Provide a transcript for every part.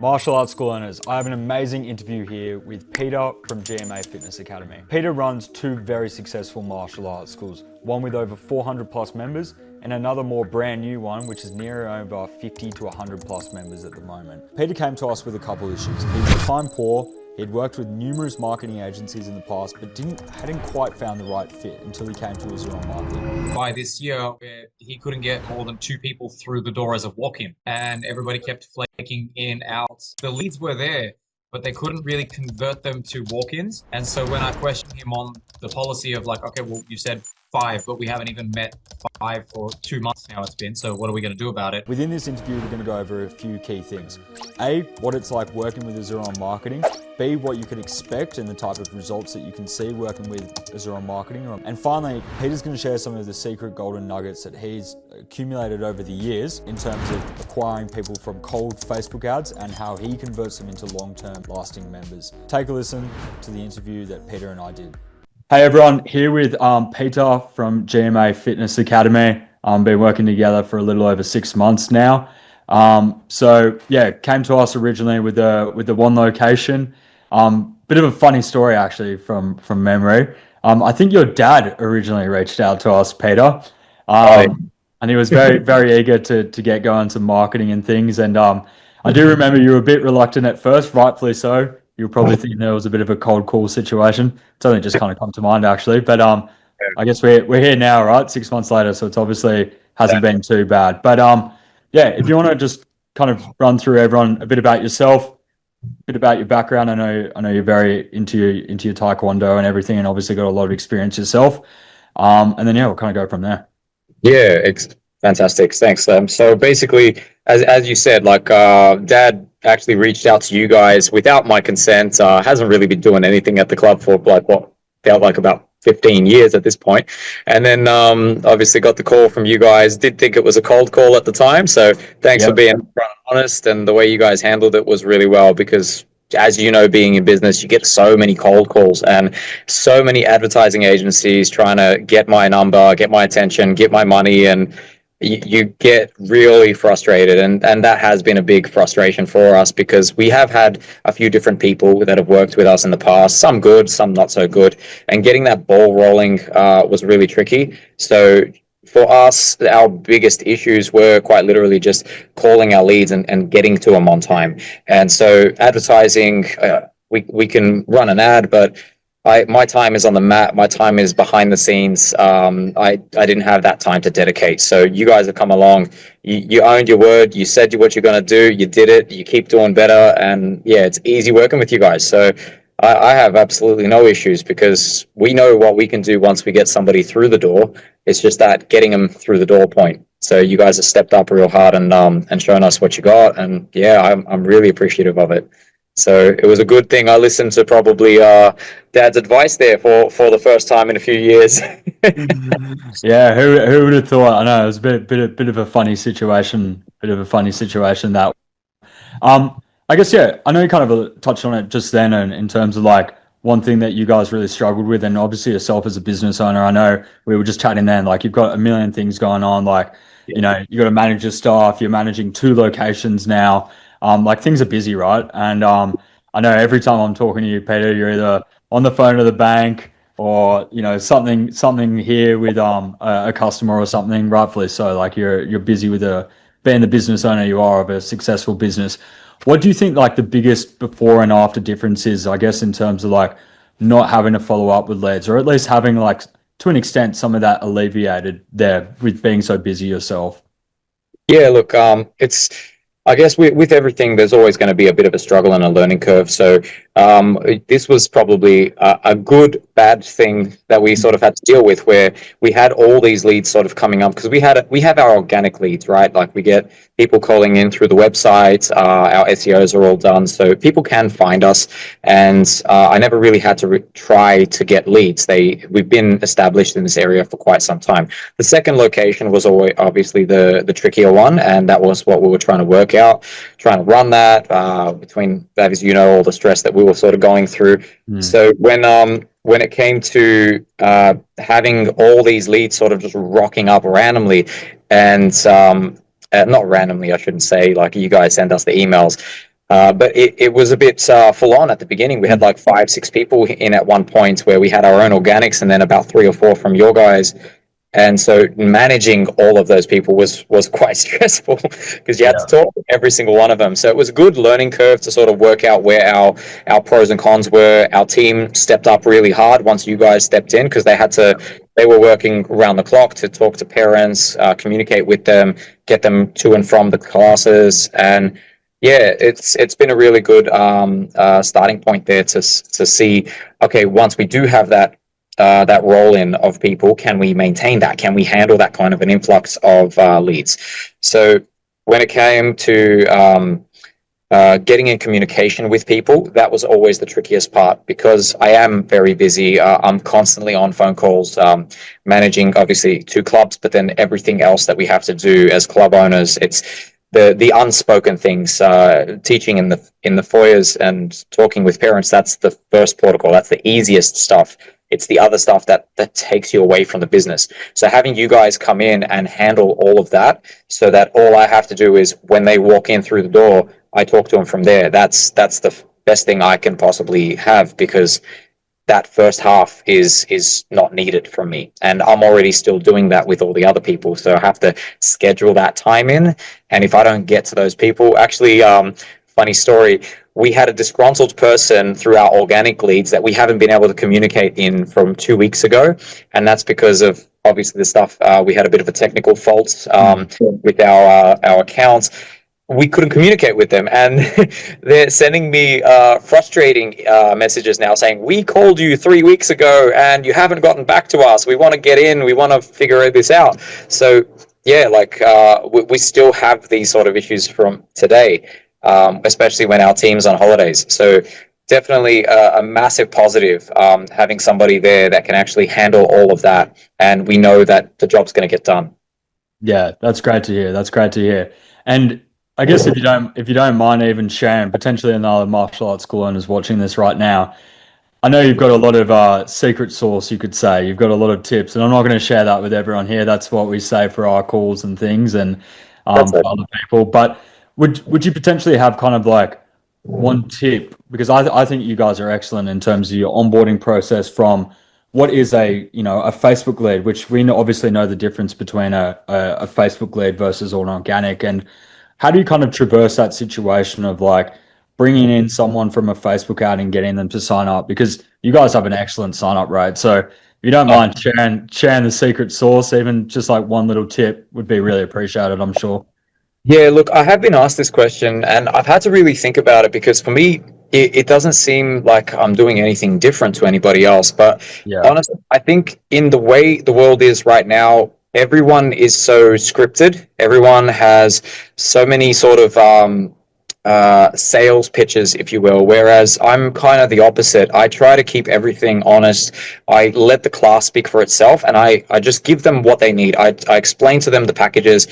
Martial arts school owners, I have an amazing interview here with Peter from GMA Fitness Academy. Peter runs two very successful martial arts schools, one with over 400 plus members and another more brand new one which is near over 50 to 100 plus members at the moment. Peter came to us with a couple issues. He was time poor, he'd worked with numerous marketing agencies in the past but hadn't quite found the right fit until he came to Azure Marketing. By this year, he couldn't get more than 2 people through the door as a walk-in, and everybody kept flaking in, out. The leads were there, but they couldn't really convert them to walk-ins. And so when I questioned him on the policy of like, okay, well, you said 5, but we haven't even met 5 for 2 months now it's been, so what are we going to do about it? Within this interview, we're going to go over a few key things. A, what it's like working with Azure Marketing. B, what you can expect and the type of results that you can see working with Azure Marketing. And finally, Peter's going to share some of the secret golden nuggets that he's accumulated over the years in terms of acquiring people from cold Facebook ads and how he converts them into long-term lasting members. Take a listen to the interview that Peter and I did. Hey everyone, here with Peter from GMA Fitness Academy. Been working together for a little over 6 months now. So yeah, came to us originally with the one location. Bit of a funny story actually from memory. I think your dad originally reached out to us, Peter, and he was very very eager to get going to marketing and things. And I do remember you were a bit reluctant at first, rightfully so. You were probably thinking there was a bit of a cold call situation. It's only just kind of come to mind actually, but I guess we're here now, right? 6 months later, so it's obviously hasn't been too bad. But yeah, if you want to just kind of run through everyone a bit about yourself, a bit about your background. I know you're very into your Taekwondo and everything, and obviously got a lot of experience yourself. And then yeah, we'll kind of go from there. Yeah, fantastic. Thanks. So basically, as you said, like Dad actually reached out to you guys without my consent. Hasn't really been doing anything at the club for like what felt like about 15 years at this point. And then obviously got the call from you guys. Did think it was a cold call at the time. So thanks for being honest, and the way you guys handled it was really well, because as you know, being in business, you get so many cold calls and so many advertising agencies trying to get my number, get my attention, get my money, and you get really frustrated. And that has been a big frustration for us, because we have had a few different people that have worked with us in the past, some good, some not so good, and getting that ball rolling was really tricky. So for us, our biggest issues were quite literally just calling our leads and getting to them on time. And so advertising, we can run an ad, but my time is on the mat. My time is behind the scenes. I didn't have that time to dedicate. So you guys have come along. You owned your word. You said what you're going to do. You did it. You keep doing better. And yeah, it's easy working with you guys. So I have absolutely no issues, because we know what we can do once we get somebody through the door. It's just that getting them through the door point. So you guys have stepped up real hard and shown us what you got. And yeah, I'm really appreciative of it. So it was a good thing I listened to probably Dad's advice there for the first time in a few years. Yeah, who would have thought? I know it was a bit of a funny situation. That. I guess yeah. I know you kind of touched on it just then, and in terms of like one thing that you guys really struggled with, and obviously yourself as a business owner. I know we were just chatting then. Like you've got a million things going on. Like you know you got to manage your staff. You're managing 2 locations now. Like things are busy, right? And I know every time I'm talking to you, Peter, you're either on the phone to the bank or you know something here with a customer or something. Rightfully so. Like you're busy with being the business owner you are of a successful business. What do you think like the biggest before and after difference is, I guess, in terms of like not having to follow up with leads, or at least having like to an extent some of that alleviated there with being so busy yourself? Yeah, look, it's, I guess with everything, there's always going to be a bit of a struggle and a learning curve. So this was probably a good, bad thing that we sort of had to deal with, where we had all these leads sort of coming up, because we have our organic leads, right? Like we get people calling in through the website. Our SEOs are all done, so people can find us. And I never really had to try to get leads. We've been established in this area for quite some time. The second location was always obviously the trickier one, and that was what we were trying to work out, trying to run that between that, as you know, all the stress that we were sort of going through. So when it came to having all these leads sort of just rocking up randomly, and not randomly, I shouldn't say, like you guys send us the emails, But it was a bit full on at the beginning. We had like 5, 6 people in at one point where we had our own organics and then about 3 or 4 from your guys. And so managing all of those people was quite stressful because you had to Yeah. talk to every single one of them. So it was a good learning curve to sort of work out where our pros and cons were. Our team stepped up really hard once you guys stepped in because they were working around the clock to talk to parents, communicate with them, get them to and from the classes, and yeah, it's been a really good starting point there to see. Okay, once we do have that roll in of people, can we maintain that? Can we handle that kind of an influx of leads? So when it came to getting in communication with people, that was always the trickiest part because I am very busy. I'm constantly on phone calls, managing obviously 2 clubs, but then everything else that we have to do as club owners. It's the unspoken things, teaching in the foyers and talking with parents. That's the first protocol. That's the easiest stuff. It's the other stuff that takes you away from the business. So having you guys come in and handle all of that, so that all I have to do is when they walk in through the door, I talk to them from there. That's the best thing I can possibly have because that first half is not needed from me, and I'm already still doing that with all the other people. So I have to schedule that time in, and if I don't get to those people, actually, funny story. We had a disgruntled person through our organic leads that we haven't been able to communicate in from 2 weeks ago, and that's because of obviously the stuff. We had a bit of a technical fault with our accounts. We couldn't communicate with them, and they're sending me frustrating messages now saying, we called you 3 weeks ago and you haven't gotten back to us. We want to get in, we want to figure this out. So yeah, like we still have these sort of issues from today, especially when our team's on holidays. So definitely a massive positive, having somebody there that can actually handle all of that, and we know that the job's going to get done. Yeah, that's great to hear. That's great to hear. And I guess if you don't mind even sharing, potentially another martial arts school owners watching this right now, I know you've got a lot of secret sauce, you could say. You've got a lot of tips, and I'm not going to share that with everyone here. That's what we say for our calls and things, and That's for it. other people. But would you potentially have kind of like one tip? Because I think you guys are excellent in terms of your onboarding process from what is a Facebook lead, which obviously know the difference between a Facebook lead versus an organic, and how do you kind of traverse that situation of like bringing in someone from a Facebook ad and getting them to sign up? Because you guys have an excellent sign up rate. So if you don't mind sharing the secret sauce, even just like one little tip would be really appreciated, I'm sure. Yeah, look, I have been asked this question and I've had to really think about it because for me, it doesn't seem like I'm doing anything different to anybody else. But Yeah. honestly, I think in the way the world is right now, everyone is so scripted. Everyone has so many sort of sales pitches, if you will, whereas I'm kind of the opposite. I try to keep everything honest. I let the class speak for itself and I just give them what they need. I explain to them the packages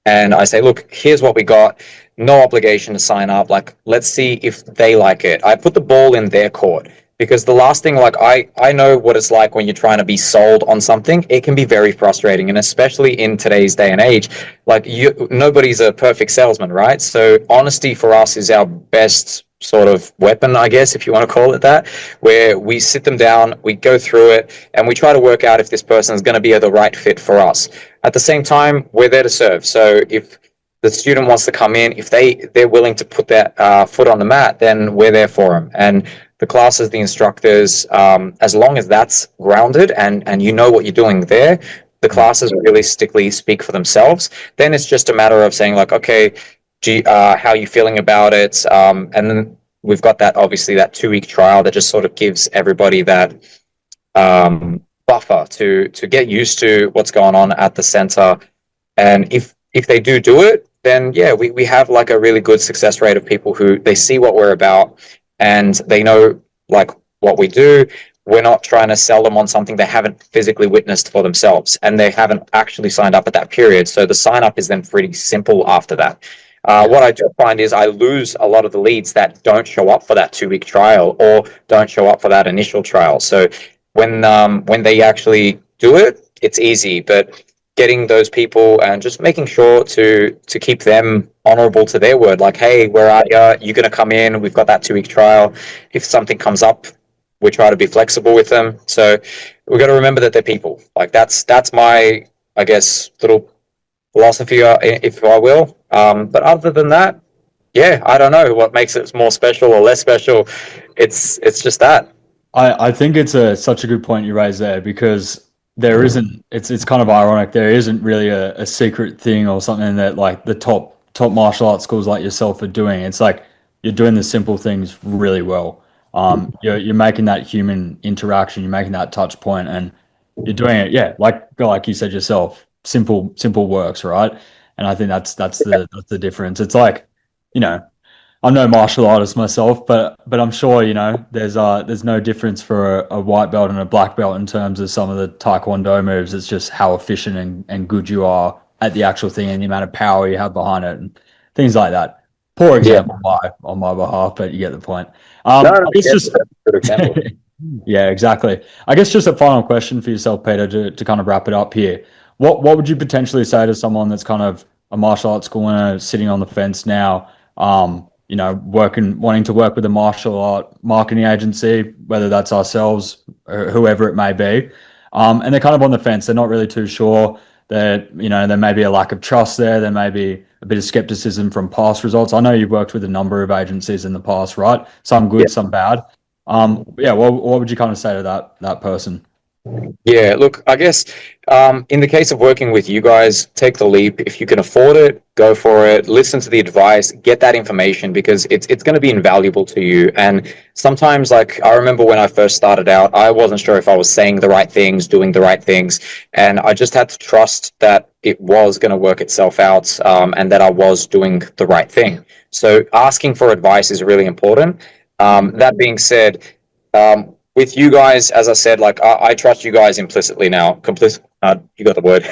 and I say, look, here's what we got. No obligation to sign up. Like, let's see if they like it. I put the ball in their court because the last thing, like, I know what it's like when you're trying to be sold on something. It can be very frustrating, and especially in today's day and age, like nobody's a perfect salesman, right? So honesty for us is our best sort of weapon, I guess, if you want to call it that, where we sit them down, we go through it, and we try to work out if this person is going to be the right fit for us. At the same time, we're there to serve. So if the student wants to come in, if they're willing to put that foot on the mat, then we're there for them. And the classes, the instructors, as long as that's grounded and you know what you're doing there, the classes realistically speak for themselves. Then it's just a matter of saying like, okay, how are you feeling about it? And then we've got that obviously that 2 week trial that just sort of gives everybody that buffer to get used to what's going on at the center. And if they do it, then yeah, we have like a really good success rate of people who they see what we're about and they know like what we do. We're not trying to sell them on something they haven't physically witnessed for themselves and they haven't actually signed up at that period. So the sign up is then pretty simple after that. What I do find is I lose a lot of the leads that don't show up for that 2 week trial or don't show up for that initial trial. So when they actually do it, it's easy. But getting those people and just making sure to keep them honorable to their word. Like, hey, where are you? You're going to come in. We've got that 2 week trial. If something comes up, we try to be flexible with them. So we've got to remember that they're people. Like that's my, I guess, little philosophy, if I will. But other than that, yeah, I don't know what makes it more special or less special. It's just that. I think it's such a good point you raised there, because there isn't, it's kind of ironic, there isn't really a secret thing or something that like the top martial arts schools like yourself are doing. It's like you're doing the simple things really well. You're making that human interaction, you're making that touch point, and you're doing it, yeah, like you said yourself, simple works, right? And I think that's the difference. It's like, you know, I'm no martial artist myself, but I'm sure, there's no difference for a white belt and a black belt in terms of some of the Taekwondo moves. It's just how efficient and good you are at the actual thing and the amount of power you have behind it and things like that. Poor Yeah. example on my behalf, but you get the point. No, I guess yeah, just that's a good example. yeah, exactly. I guess just a final question for yourself, Peter, to kind of wrap it up here. What would you potentially say to someone that's kind of a martial arts school owner sitting on the fence now, wanting to work with a martial art marketing agency, whether that's ourselves or whoever it may be, and they're kind of on the fence. They're not really too sure. There may be a lack of trust there. There may be a bit of skepticism from past results. I know you've worked with a number of agencies in the past, right? Some good, some bad. Yeah, what would you kind of say to that person? Yeah, look, I guess in the case of working with you guys, take the leap. If you can afford it, go for it. Listen to the advice, get that information because it's going to be invaluable to you. And sometimes, like I remember when I first started out, I wasn't sure if I was saying the right things, doing the right things, and I just had to trust that it was going to work itself out, and that I was doing the right thing. So asking for advice is really important. That being said, with you guys, as I said, like I trust you guys implicitly now. You got the word.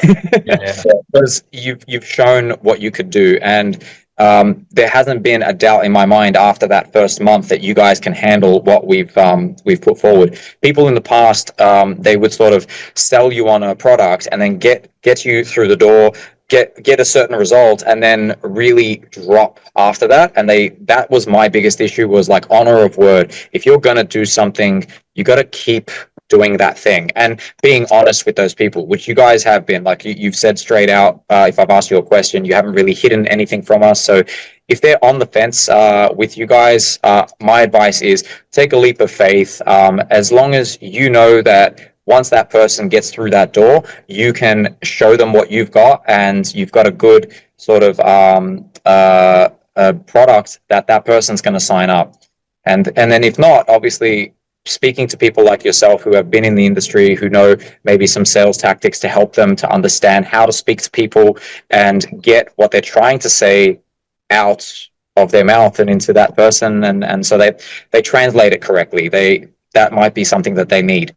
Yeah, Because you've shown what you could do, and there hasn't been a doubt in my mind after that first month that you guys can handle what we've put forward. People in the past, they would sort of sell you on a product and then get you through the door, get a certain result, and then really drop after that. And that was my biggest issue, was like honor of word. If you're gonna do something, you got to keep doing that thing and being honest with those people, which you guys have been. Like you've said straight out, if I've asked you a question, you haven't really hidden anything from us. So if they're on the fence with you guys, my advice is take a leap of faith. As long as you know that once that person gets through that door, you can show them what you've got, and you've got a good sort of product that person's going to sign up. And then if not, obviously speaking to people like yourself who have been in the industry, who know maybe some sales tactics to help them to understand how to speak to people and get what they're trying to say out of their mouth and into that person, and so they translate it correctly. That might be something that they need.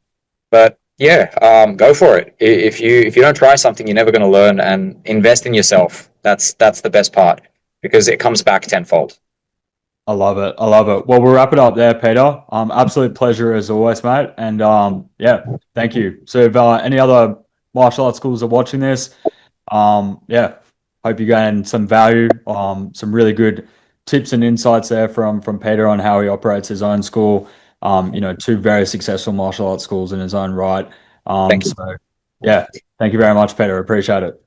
But yeah, go for it. If you don't try something, you're never going to learn. And invest in yourself. That's the best part, because it comes back tenfold. I love it. I love it. Well, we'll wrap it up there, Peter. Absolute pleasure as always, mate. And yeah, thank you. So if any other martial arts schools are watching this, yeah, hope you gain some value, some really good tips and insights there from Peter on how he operates his own school. Two very successful martial arts schools in his own right. Thank you. So yeah, thank you very much, Peter. Appreciate it.